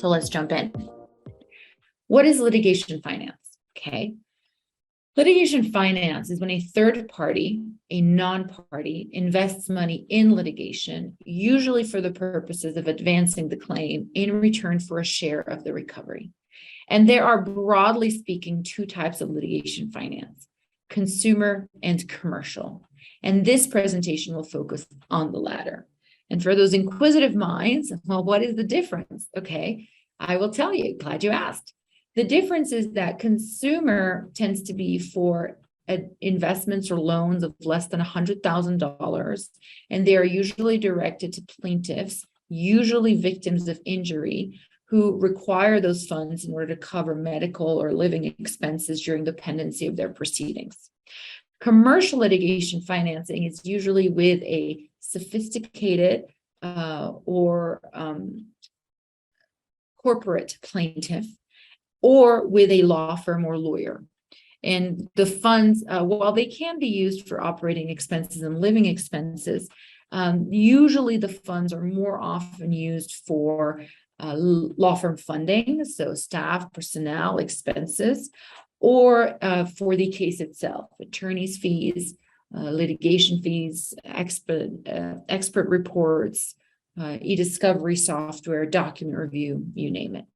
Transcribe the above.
So let's jump in. What is litigation finance? Okay. Litigation finance is when a third party, a non-party, invests money in litigation, usually for the purposes of advancing the claim in return for a share of the recovery. And there are, broadly speaking, two types of litigation finance: consumer and commercial. And this presentation will focus on the latter. And for those inquisitive minds, well, what is the difference? Okay, I will tell you. Glad you asked. The difference is that consumer tends to be for investments or loans of less than $100,000, and they are usually directed to plaintiffs, usually victims of injury, who require those funds in order to cover medical or living expenses during the pendency of their proceedings. Commercial litigation financing is usually with a sophisticated or corporate plaintiff, or with a law firm or lawyer. And the funds, while they can be used for operating expenses and living expenses, usually the funds are more often used for law firm funding, so staff, personnel expenses, or for the case itself, attorney's fees, litigation fees, expert reports, e-discovery software, document review, you name it.